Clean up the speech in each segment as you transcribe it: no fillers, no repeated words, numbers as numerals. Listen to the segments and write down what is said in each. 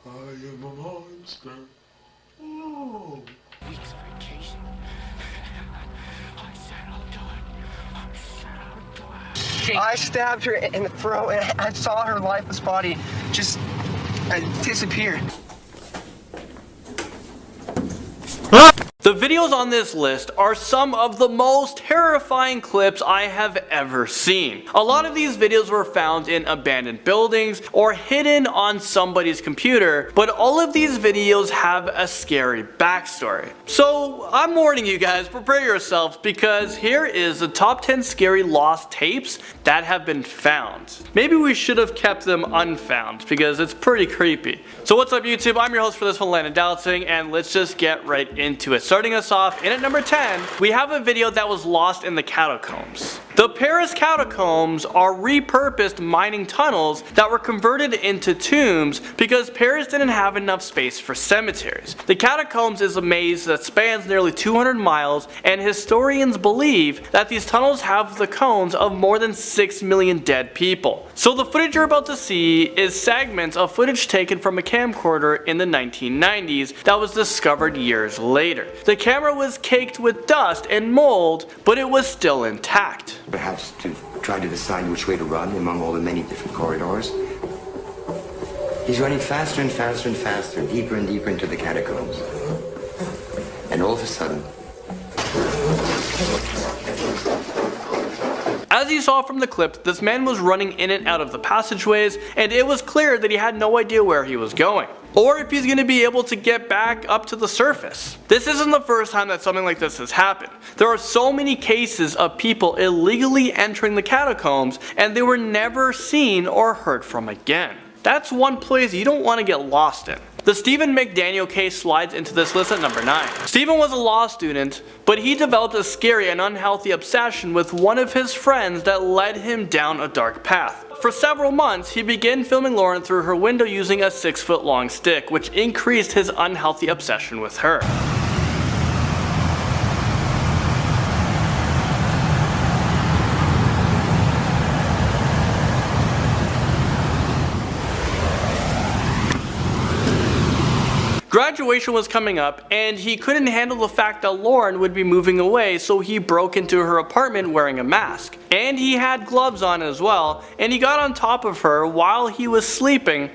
I am a monster. Oh. Weeks vacation. I said I'll do it. I said I'll do it. I stabbed her in the throat and I saw her lifeless body just disappear. The videos on this list are some of the most terrifying clips I have ever seen. A lot of these videos were found in abandoned buildings or hidden on somebody's computer, but all of these videos have a scary backstory. So I'm warning you guys, prepare yourselves, because here is the top 10 scary lost tapes that have been found. Maybe we should have kept them unfound because it's pretty creepy. So what's up YouTube, I'm your host for this one, Landon Dalting, and let's just get right into it. Starting us off, in at number 10, we have a video that was lost in the catacombs. The Paris catacombs are repurposed mining tunnels that were converted into tombs because Paris didn't have enough space for cemeteries. The catacombs is a maze that spans nearly 200 miles, and historians believe that these tunnels have the cones of more than 6 million dead people. So the footage you're about to see is segments of footage taken from a camcorder in the 1990s that was discovered years later. The camera was caked with dust and mold, but it was still intact. Perhaps to try to decide which way to run among all the many different corridors. He's running faster and faster and faster, deeper and deeper into the catacombs. And all of a sudden... As you saw from the clip, this man was running in and out of the passageways, and it was clear that he had no idea where he was going, or if he's going to be able to get back up to the surface. This isn't the first time that something like this has happened. There are so many cases of people illegally entering the catacombs, and they were never seen or heard from again. That's one place you don't want to get lost in. The Stephen McDaniel case slides into this list at number 9. Stephen was a law student, but he developed a scary and unhealthy obsession with one of his friends that led him down a dark path. For several months, he began filming Lauren through her window using a 6-foot-long stick, which increased his unhealthy obsession with her. Graduation was coming up, and he couldn't handle the fact that Lauren would be moving away, so he broke into her apartment wearing a mask. And he had gloves on as well, and he got on top of her while she was sleeping,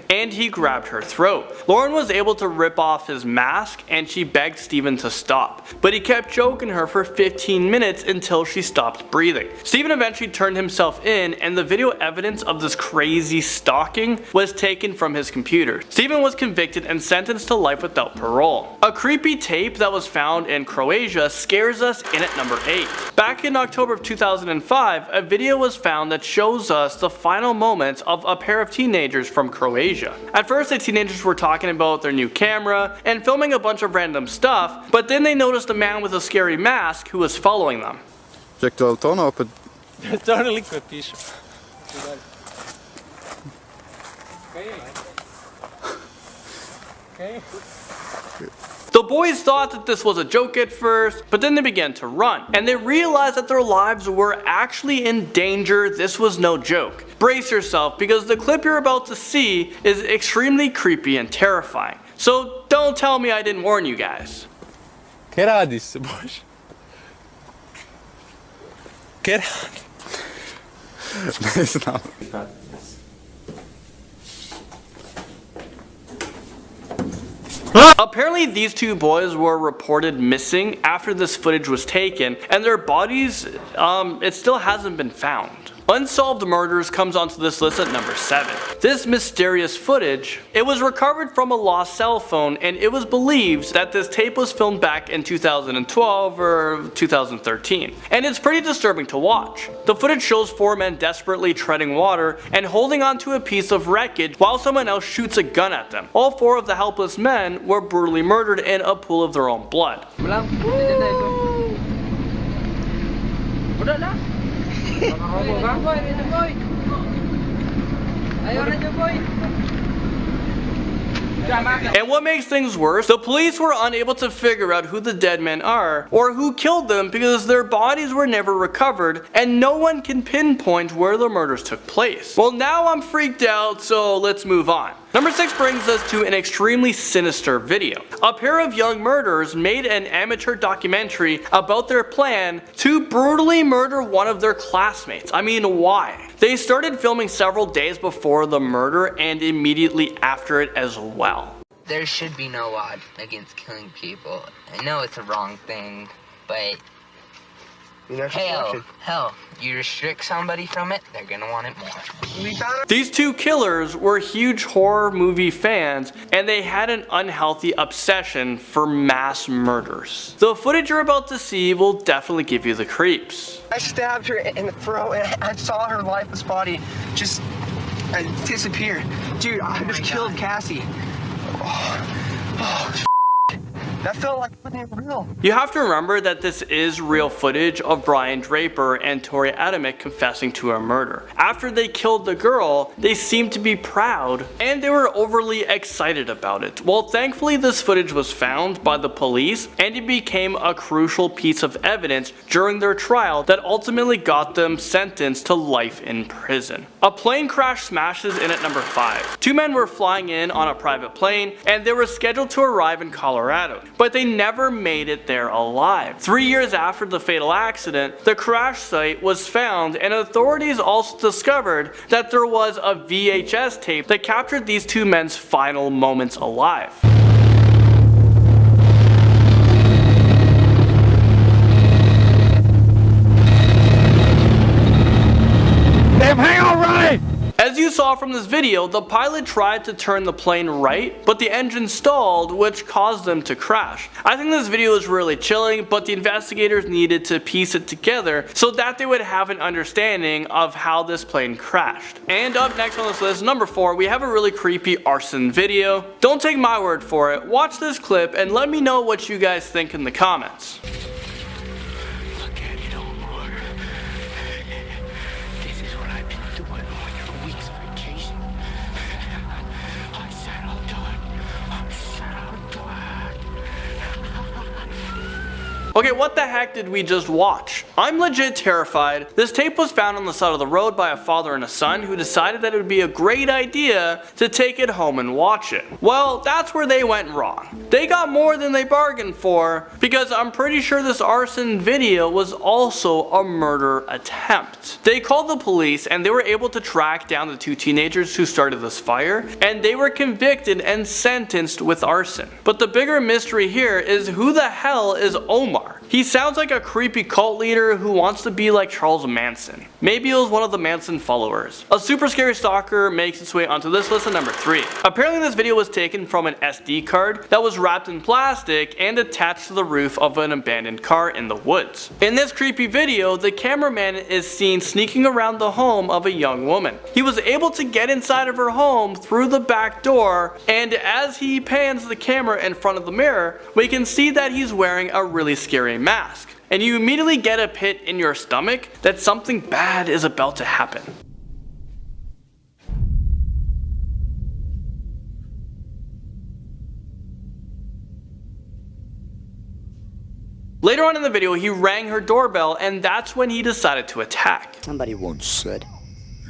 and he grabbed her throat. Lauren was able to rip off his mask, and she begged Stephen to stop, but he kept choking her for 15 minutes until she stopped breathing. Stephen eventually turned himself in, and the video evidence of this crazy stalking was taken from his computer. Stephen was convicted and sentenced to life without parole. A creepy tape that was found in Croatia scares us in at number 8. Back in October of 2005, a video was found that shows us the final moments of a pair of teenagers from Croatia. At first, the teenagers were talking about their new camera and filming a bunch of random stuff, but then they noticed a man with a scary mask who was following them. Ček, to auto opet. To oni likove pišu. Okay. The boys thought that this was a joke at first, but then they began to run, and they realized that their lives were actually in danger. This was no joke. Brace yourself, because the clip you're about to see is extremely creepy and terrifying. So don't tell me I didn't warn you guys. Kaj radi se, bože? Kaj radi? Ne znam. Apparently these two boys were reported missing after this footage was taken, and their bodies, it still hasn't been found. Unsolved Murders comes onto this list at number 7. This mysterious footage, it was recovered from a lost cell phone, and it was believed that this tape was filmed back in 2012 or 2013. And it's pretty disturbing to watch. The footage shows 4 men desperately treading water and holding onto a piece of wreckage while someone else shoots a gun at them. All 4 of the helpless men were brutally murdered in a pool of their own blood. And what makes things worse, the police were unable to figure out who the dead men are or who killed them because their bodies were never recovered, and no one can pinpoint where the murders took place. Well, now I'm freaked out, so let's move on. Number 6 brings us to an extremely sinister video. A pair of young murderers made an amateur documentary about their plan to brutally murder one of their classmates. I mean, why? They started filming several days before the murder and immediately after it as well. There should be no law against killing people. I know it's a wrong thing, but hell, you restrict somebody from it, they're gonna want it more. These two killers were huge horror movie fans, and they had an unhealthy obsession for mass murders. The footage you're about to see will definitely give you the creeps. I stabbed her in the throat and I saw her lifeless body just disappear. Dude, I just killed Cassie. That felt like fucking real. You have to remember that this is real footage of Brian Draper and Tori Adamek confessing to a murder. After they killed the girl, they seemed to be proud and they were overly excited about it. Well, thankfully this footage was found by the police and it became a crucial piece of evidence during their trial that ultimately got them sentenced to life in prison. A plane crash smashes in at number 5. Two men were flying in on a private plane and they were scheduled to arrive in Colorado, but they never made it there alive. 3 years after the fatal accident, the crash site was found and authorities also discovered that there was a VHS tape that captured these two men's final moments alive. As you saw from this video, the pilot tried to turn the plane right, but the engine stalled, which caused them to crash. I think this video is really chilling, but the investigators needed to piece it together so that they would have an understanding of how this plane crashed. And up next on this list, number 4, we have a really creepy arson video. Don't take my word for it, watch this clip and let me know what you guys think in the comments. Look at it, Omar. This is what I've been doing on your week's vacation. I said I'll do it. I said I'll do it. Okay, what the heck did we just watch? I'm legit terrified. This tape was found on the side of the road by a father and a son who decided that it would be a great idea to take it home and watch it. Well, that's where they went wrong. They got more than they bargained for because I'm pretty sure this arson video was also a murder attempt. They called the police and they were able to track down the two teenagers who started this fire, and they were convicted and sentenced with arson. But the bigger mystery here is who the hell is Omar? He sounds like a creepy cult leader who wants to be like Charles Manson. Maybe he was one of the Manson followers. A super scary stalker makes its way onto this list at number 3. Apparently this video was taken from an SD card that was wrapped in plastic and attached to the roof of an abandoned car in the woods. In this creepy video, the cameraman is seen sneaking around the home of a young woman. He was able to get inside of her home through the back door, and as he pans the camera in front of the mirror, we can see that he's wearing a really scary mask. And you immediately get a pit in your stomach that something bad is about to happen. Later on in the video, he rang her doorbell, and that's when he decided to attack. Somebody once said,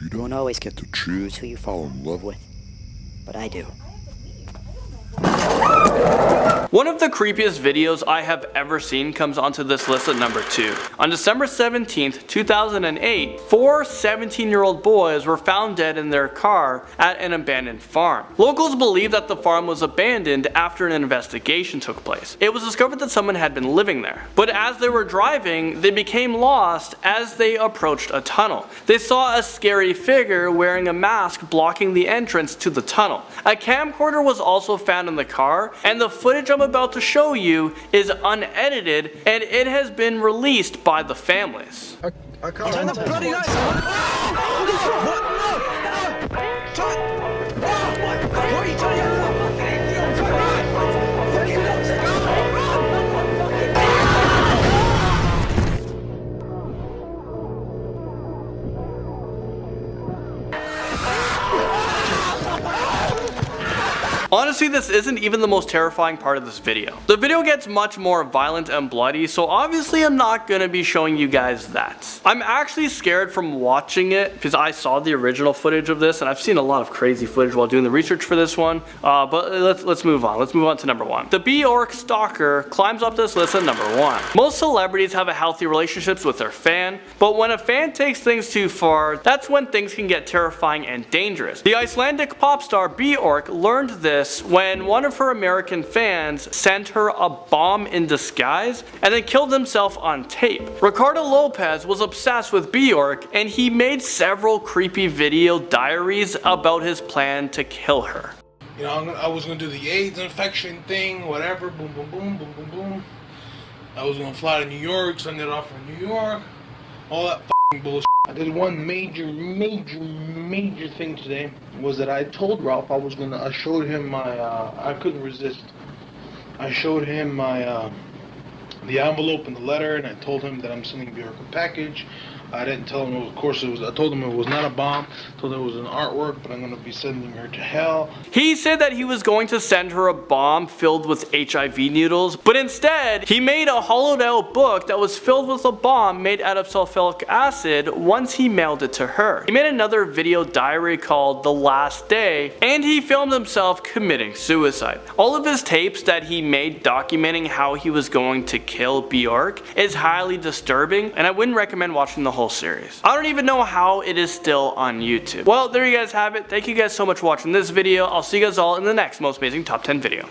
you don't always get to choose who you fall in love with, but I do. One of the creepiest videos I have ever seen comes onto this list at number 2. On December 17th, 2008, 4 17-year-old boys were found dead in their car at an abandoned farm. Locals believe that the farm was abandoned after an investigation took place. It was discovered that someone had been living there. But as they were driving, they became lost as they approached a tunnel. They saw a scary figure wearing a mask blocking the entrance to the tunnel. A camcorder was also found in the car, and the footage I'm about to show you is unedited and it has been released by the families. I can't turn the bloody lights on! What? What are you doing? Honestly, Honestly, this isn't even the most terrifying part of this video. The video gets much more violent and bloody, so obviously I'm not gonna be showing you guys that. I'm actually scared from watching it because I saw the original footage of this and I've seen a lot of crazy footage while doing the research for this one. But let's move on. Let's move on to number 1. The Bjork stalker climbs up this list at number 1. Most celebrities have a healthy relationships with their fan, but when a fan takes things too far, that's when things can get terrifying and dangerous. The Icelandic pop star Bjork learned this when one of her American fans sent her a bomb in disguise and then killed himself on tape. Ricardo Lopez was obsessed with Bjork and he made several creepy video diaries about his plan to kill her. You know, I was gonna do the AIDS infection thing, whatever, boom, boom, boom, boom, boom, boom. I was gonna fly to New York, send it off from New York, all that f***ing bullshit. I did one major thing today, was that I told Ralph I showed him my, I couldn't resist. I showed him my, the envelope and the letter, and I told him that I'm sending Bjork a package. I didn't tell him, of course, I told him it was not a bomb, told him it was an artwork, but I'm going to be sending her to hell. He said that he was going to send her a bomb filled with HIV needles, but instead, he made a hollowed out book that was filled with a bomb made out of sulfuric acid once he mailed it to her. He made another video diary called The Last Day, and he filmed himself committing suicide. All of his tapes that he made documenting how he was going to kill Bjork is highly disturbing, and I wouldn't recommend watching the whole series. I don't even know how it is still on YouTube. Well, there you guys have it. Thank you guys so much for watching this video. I'll see you guys all in the next most amazing top 10 video.